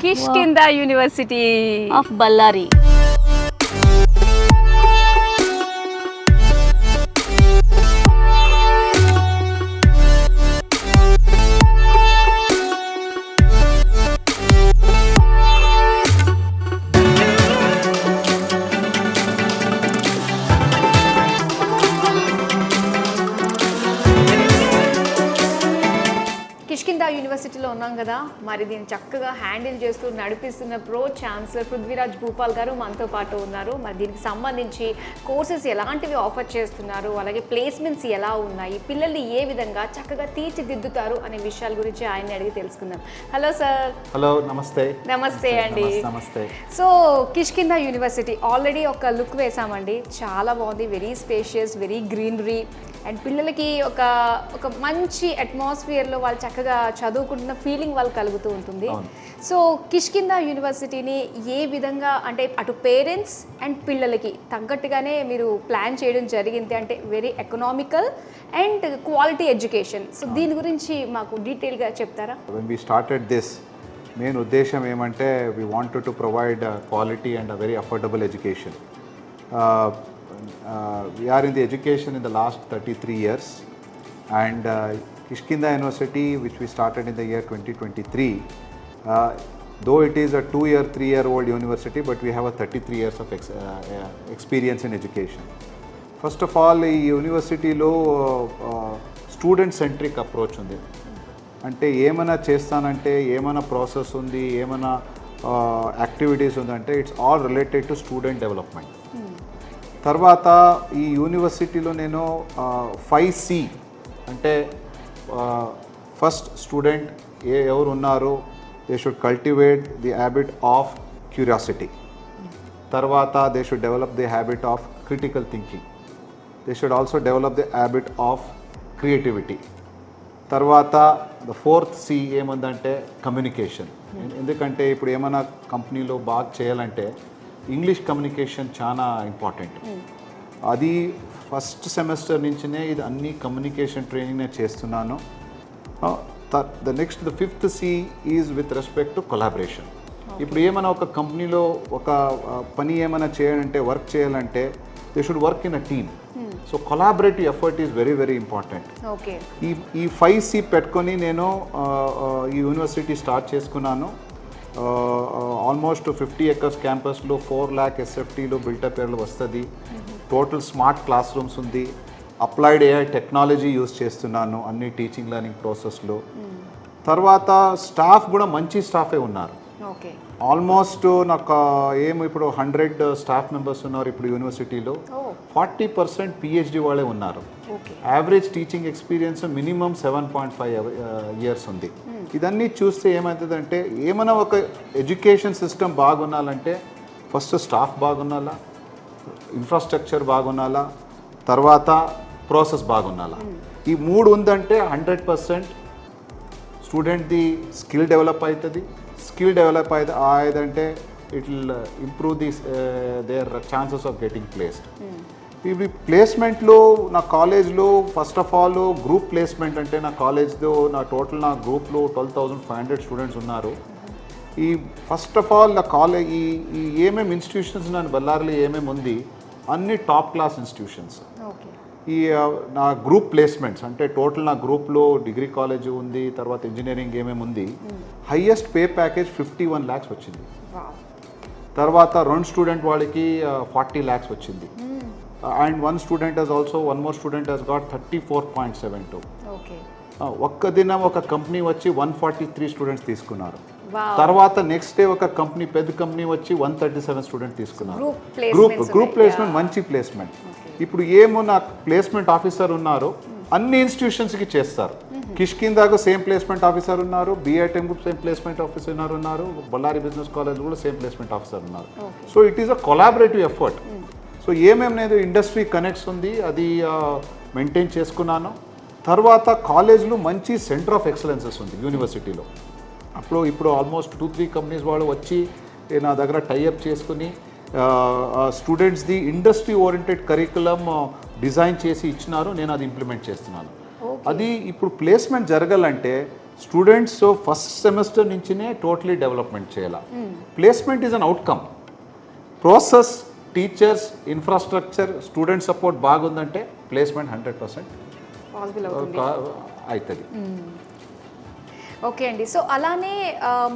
Kishkinda university of Ballari. Kishkinda యూనివర్సిటీలో ఉన్నాం కదా, మరి దీన్ని చక్కగా హ్యాండిల్ చేస్తూ నడిపిస్తున్న ప్రో ఛాన్సలర్ పృథ్వీరాజ్ భూపాల్ గారు మనతో పాటు ఉన్నారు. మరి దీనికి సంబంధించి కోర్సెస్ ఎలాంటివి ఆఫర్ చేస్తున్నారు, అలాగే ప్లేస్మెంట్స్ ఎలా ఉన్నాయి, పిల్లల్ని ఏ విధంగా చక్కగా తీర్చిదిద్దుతారు అనే విషయాల గురించి ఆయన్ని అడిగి తెలుసుకుందాం. Hello sir. హలో, నమస్తే. నమస్తే అండి. నమస్తే. సో కిష్కిందా యూనివర్సిటీ ఆల్రెడీ ఒక లుక్ వేసామండి, చాలా బాగుంది, very spacious, very greenery and పిల్లలకి ఒక మంచి అట్మాస్ఫియర్లో వాళ్ళు చక్కగా చదువుకుంటున్న ఫీలింగ్ వాళ్ళు కలుగుతూ ఉంటుంది. సో కిష్కిందా యూనివర్సిటీని ఏ విధంగా అంటే అటు పేరెంట్స్ అండ్ పిల్లలకి తగ్గట్టుగానే మీరు ప్లాన్ చేయడం జరిగింది, అంటే very economical and quality education. So దీని గురించి మాకు డీటెయిల్గా చెప్తారా? When we started this, main ఉద్దేశం ఏమంటే we wanted to provide quality and a very affordable education. We are in the education in the last 33 years and Kishkinda University, which we started in the year 2023, though it is a 2-year, 3-year-old university, but we have a 33 years of experience in education. First of all, ఈ యూనివర్సిటీలో student centric approach ఉంది. అంటే ఏమైనా చేస్తానంటే ఏమైనా process ఉంది, ఏమైనా activities ఉందంటే it's all related to student development. తర్వాత ఈ యూనివర్సిటీలో నేను 5C అంటే ఫస్ట్ స్టూడెంట్ ఎవరు ఉన్నారో they should cultivate the habit of curiosity. తర్వాత they should develop the habit of critical thinking. They should also develop the habit of creativity. తర్వాత the 4th C ఏముందంటే కమ్యూనికేషన్. ఎందుకంటే ఇప్పుడు ఏమైనా కంపెనీలో బాగా చేయాలంటే ఇంగ్లీష్ కమ్యూనికేషన్ చాలా ఇంపార్టెంట్. అది ఫస్ట్ సెమిస్టర్ నుంచినే ఇది అన్ని కమ్యూనికేషన్ ట్రైనింగ్ నేను చేస్తున్నాను. The 5th C is with respect to collaboration. ఇప్పుడు ఏమైనా ఒక కంపెనీలో ఒక పని ఏమైనా చేయాలంటే, వర్క్ చేయాలంటే they should work in a team. So collaborative effort is very very important. ఈ 5C పెట్టుకొని నేను ఈ యూనివర్సిటీ స్టార్ట్ చేసుకున్నాను. ఆల్మోస్ట్ 50 acres క్యాంపస్లో 4 lakh SFTలో బిల్టప్ ఏర్లు వస్తుంది. టోటల్ స్మార్ట్ క్లాస్ రూమ్స్ ఉంది. అప్లైడ్ AI టెక్నాలజీ యూజ్ చేస్తున్నాను అన్ని టీచింగ్ లెర్నింగ్ ప్రాసెస్లో. తర్వాత స్టాఫ్ కూడా మంచి స్టాఫే ఉన్నారు. ఆల్మోస్ట్ నాకు ఇప్పుడు 100 స్టాఫ్ మెంబర్స్ ఉన్నారు. ఇప్పుడు యూనివర్సిటీలో 40% PhD వాళ్ళే ఉన్నారు. Average teaching experience minimum 7.5 years ఉంది. ఇదన్నీ చూస్తే ఏమవుతుందంటే ఏమైనా ఒక ఎడ్యుకేషన్ సిస్టమ్ బాగుండాలంటే ఫస్ట్ స్టాఫ్ బాగుండాలా, ఇన్ఫ్రాస్ట్రక్చర్ బాగుండాలా, తర్వాత ప్రాసెస్ బాగుండాలా. ఈ 3 ఉందంటే 100% స్టూడెంట్ది స్కిల్ డెవలప్ అవుతుంది. స్కిల్ డెవలప్ అయ్యేదంటే it will improve their chances of getting placed. ఇవి ప్లేస్మెంట్లో నా కాలేజ్లో first of all group placement అంటే నా కాలేజ్లో నా గ్రూప్లో 12,500 స్టూడెంట్స్ ఉన్నారు. ఈ ఫస్ట్ ఆఫ్ ఆల్ నా కాలేజ్ ఈ ఏమేమి ఇన్స్టిట్యూషన్స్ నా బళ్ళారిలో ఏమేమి ఉంది అన్ని టాప్ క్లాస్ ఇన్స్టిట్యూషన్స్. ఈ నా గ్రూప్ ప్లేస్మెంట్స్ అంటే టోటల్ నా గ్రూప్లో డిగ్రీ కాలేజ్ ఉంది, తర్వాత ఇంజనీరింగ్ ఏమేమి ఉంది. హైయెస్ట్ పే ప్యాకేజ్ 51 lakhs వచ్చింది. తర్వాత 2 స్టూడెంట్ వాళ్ళకి 40 lakhs వచ్చింది. And one more student has got 34.72. ఒక్క దినం ఒక కంపెనీ వచ్చి 143 స్టూడెంట్స్ తీసుకున్నారు. తర్వాత నెక్స్ట్ డే ఒక కంపెనీ పెద్ద కంపెనీ వచ్చి 137 స్టూడెంట్ తీసుకున్నారు. గ్రూప్ ప్లేస్మెంట్ మంచి ప్లేస్మెంట్. ఇప్పుడు ఏమో నాకు ప్లేస్మెంట్ ఆఫీసర్ ఉన్నారు, అన్ని ఇన్స్టిట్యూషన్స్కి చేస్తారు. కిష్కిందాకు సేమ్ ప్లేస్మెంట్ ఆఫీసర్ ఉన్నారు, BITM group same placement officer ఉన్నారు, బళ్ళారి బిజినెస్ కాలేజ్ కూడా సేమ్ ప్లేస్మెంట్ ఆఫీసర్ ఉన్నారు. So it is a collaborative effort. So ఏమేమి నేను ఇండస్ట్రీ కనెక్ట్స్ ఉంది అది మెయింటైన్ చేసుకున్నాను. తర్వాత కాలేజ్లో మంచి సెంటర్ ఆఫ్ ఎక్సలెన్సెస్ ఉంది యూనివర్సిటీలో. ఇప్పుడు ఆల్మోస్ట్ 2-3 కంపెనీస్ వాళ్ళు వచ్చి నా దగ్గర టైఅప్ చేసుకుని స్టూడెంట్స్ది ఇండస్ట్రీ ఓరియంటెడ్ కరికులం డిజైన్ చేసి ఇచ్చినారు. నేను అది ఇంప్లిమెంట్ చేస్తున్నాను. అది ఇప్పుడు ప్లేస్మెంట్ జరగాలంటే స్టూడెంట్స్ ఫస్ట్ సెమిస్టర్ నుంచినే టోటలీ డెవలప్మెంట్ చేయాలి. Placement is an outcome. Process, teachers, infrastructure, student support బాగుందంటే ప్లేస్మెంట్ 100% పాసిబుల్ అవుతుంది. అవుతుంది. ఓకే అండి. సో అలానే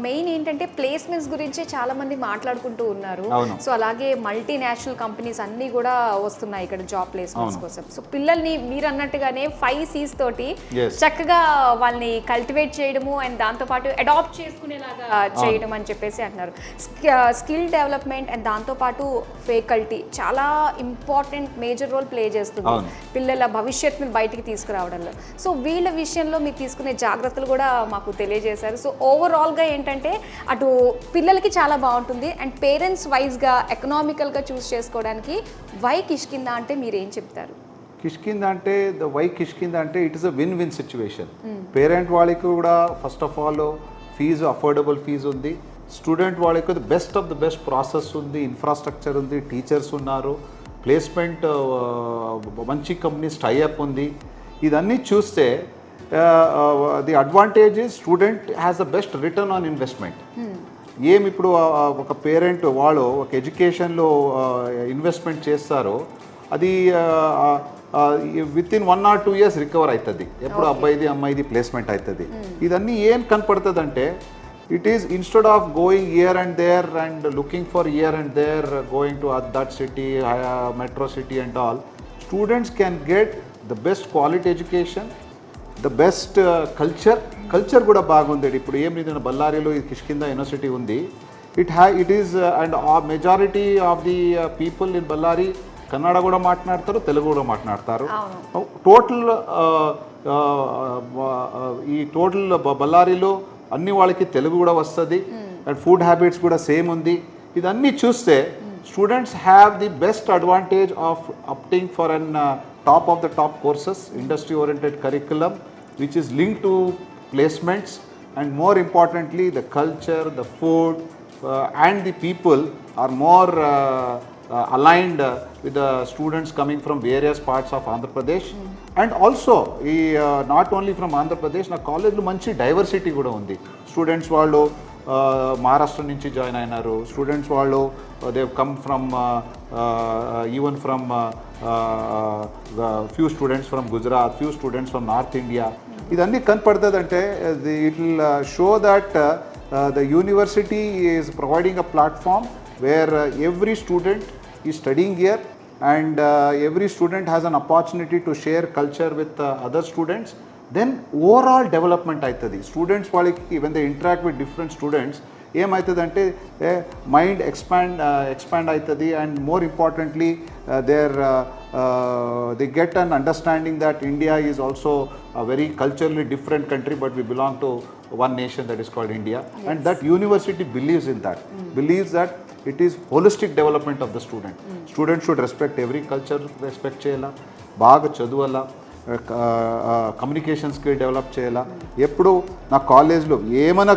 మెయిన్ ఏంటంటే ప్లేస్మెంట్స్ గురించి చాలా మంది మాట్లాడుకుంటూ ఉన్నారు. సో అలాగే మల్టీనేషనల్ కంపెనీస్ అన్నీ కూడా వస్తున్నాయి ఇక్కడ జాబ్ ప్లేస్మెంట్స్ కోసం. సో పిల్లల్ని మీరు అన్నట్టుగానే 5 C's తోటి చక్కగా వాళ్ళని కల్టివేట్ చేయడము అండ్ దాంతోపాటు అడాప్ట్ చేసుకునేలాగా చేయడం అని చెప్పేసి అంటున్నారు. స్కిల్ డెవలప్మెంట్ అండ్ దాంతోపాటు ఫ్యాకల్టీ చాలా ఇంపార్టెంట్ మేజర్ రోల్ ప్లే చేస్తుంది పిల్లల భవిష్యత్తుని బయటికి తీసుకురావడంలో. సో వీళ్ళ విషయంలో మీరు తీసుకునే జాగ్రత్తలు కూడా మాకు తెలియజేశారు. సో ఓవరాల్గా ఏంటంటే అటు పిల్లలకి చాలా బాగుంటుంది అండ్ పేరెంట్స్ వైజ్గా ఎకనామికల్గా చూస్ చేసుకోవడానికి వై కిష్కింద అంటే మీరు ఏం చెప్తారు? కిష్కింద అంటే కిష్కింద అంటే it is a win win situation. Parent వాళ్ళకి కూడా first of all fee affordable fee ఉంది, స్టూడెంట్ వాళ్ళకి best of the best process ఉంది, ఇన్ఫ్రాస్ట్రక్చర్ ఉంది, టీచర్స్ ఉన్నారు, ప్లేస్మెంట్ మంచి కంపెనీస్ టైఅప్ ఉంది. ఇదన్నీ చూస్తే the advantage is student has the best return on investment. ఏమి ఇప్పుడు ఒక పేరెంట్ వాళ్ళు ఒక ఎడ్యుకేషన్లో ఇన్వెస్ట్మెంట్ చేస్తారో అది with in 1 or 2 years recover అవుతుంది. ఎప్పుడు అబ్బాయిది అమ్మాయిది ప్లేస్మెంట్ అవుతుంది. ఇదన్నీ ఏం కనపడుతుంది అంటే it is instead of going here and there and looking for here and there going to that city, metro city and all, students can get the best quality education, the best culture కూడా బాగుంది. ఇప్పుడు ఏం లేదు, బళ్ళారిలో ఈ Kishkinda university ఉంది. It is and majority of the people in Ballari Kannada కూడా మాట్లాడతారు, తెలుగు కూడా మాట్లాడతారు. టోటల్ బళ్ళారిలో అన్ని వాళ్ళకి తెలుగు కూడా వస్తుంది అండ్ ఫుడ్ హ్యాబిట్స్ కూడా సేమ్ ఉంది. ఇదన్నీ చూస్తే students have the best advantage of opting for an top of the top courses, industry oriented curriculum which is linked to placements, and more importantly the culture, the food and the people are more aligned with the students coming from various parts of Andhra Pradesh. And also not only from Andhra Pradesh, na college lo manchi diversity kuda undi. Students vallu Maharashtra నుంచి join అయినారు, students వాళ్ళు they come from even from few students from Gujarat, few students from north India. ఇదన్నీ కనపడుతుంది అంటే it will show that the university is providing a platform where every student is studying here and every student has an opportunity to share culture with other students. Then overall development aitadi. Students వాళ్ళకి when they interact with different students ఏమవుతుందంటే mind expand అవుతుంది and more importantly they get an understanding that India is also a very culturally different country, but we belong to one nation that is called India. Yes. And that university believes in that, believes that it is holistic development of the student. Student should respect every culture, respect చేయలా, బాగా చదువాలా, communication skill develop చేయాలా. ఎప్పుడు నా కాలేజ్లో ఏమైనా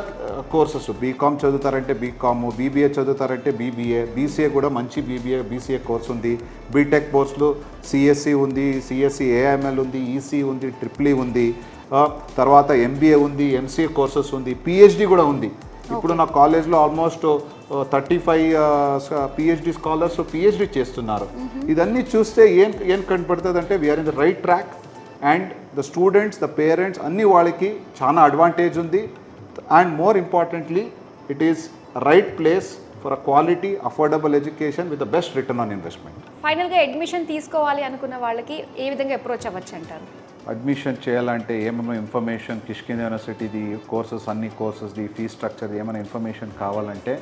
courses BCom చదువుతారంటే BCom, BBA చదువుతారంటే BBA, BCA కూడా మంచి బీసీఏ కోర్స్ ఉంది, బీటెక్ కోర్సులు సిఎస్సి ఉంది, సిఎస్సి ఏఎంఎల్ ఉంది, ఈసీ ఉంది, ట్రిపుల్ ఈ ఉంది, తర్వాత ఎంబీఏ ఉంది, ఎంసీఏ కోర్సెస్ ఉంది, పిహెచ్డి కూడా ఉంది. ఇప్పుడు నా కాలేజ్లో ఆల్మోస్ట్ 35 పిహెచ్డి స్కాలర్స్ పిహెచ్డి చేస్తున్నారు. ఇదన్నీ చూస్తే ఏం కనపడుతుంది అంటే we are in the right track and the students, the parents అన్ని వాళ్ళకి చాలా అడ్వాంటేజ్ ఉంది. And more importantly it is right place for a quality affordable education with the best return on investment. ఫైనల్గా అడ్మిషన్ తీసుకోవాలి అనుకున్న వాళ్ళకి ఏ విధంగా అప్రోచ్ అవ్వచ్చు అంటారు? అడ్మిషన్ చేయాలంటే ఏమైనా ఇన్ఫర్మేషన్ కిష్కింద యూనివర్సిటీది కోర్సెస్, అన్ని కోర్సెస్ది ఫీ స్ట్రక్చర్ ఏమైనా ఇన్ఫర్మేషన్ కావాలంటే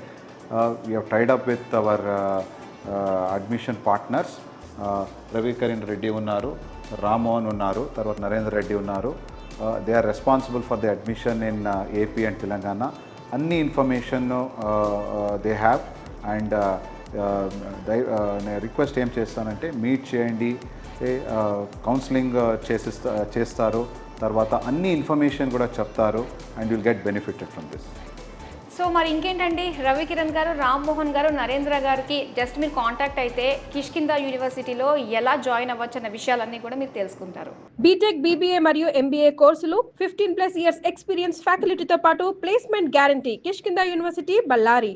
we have tied up with our admission partners. Ravikaran Reddy ఉన్నారు, రామ్మోహన్ ఉన్నారు, తర్వాత నరేంద్ర రెడ్డి ఉన్నారు. They are responsible for the admission in AP and Telangana. అన్ని information they have. And request ఏం చేస్తానంటే మీట్ చేయండి, కౌన్సిలింగ్ చేస్తారు, తర్వాత అన్ని ఇన్ఫర్మేషన్ కూడా చెప్తారు and will get benefited from this. So మరి ఇంకేంటండి, రవికిరణ్ గారు, రామ్మోహన్ గారు, నరేంద్ర గారికి జస్ట్ మీరు కాంటాక్ట్ అయితే కిష్కిందా యూనివర్సిటీలో ఎలా జాయిన్ అవ్వచ్చు అన్న విషయాలన్నీ కూడా మీరు తెలుసుకుంటారు. బీటెక్, బీబీఏ మరియు ఎంబీఏ కోర్సులు 15+ ఇయర్స్ ఎక్స్పీరియన్స్ ఫ్యాకల్టీతో పాటు placement guarantee. Kishkinda university, Ballari.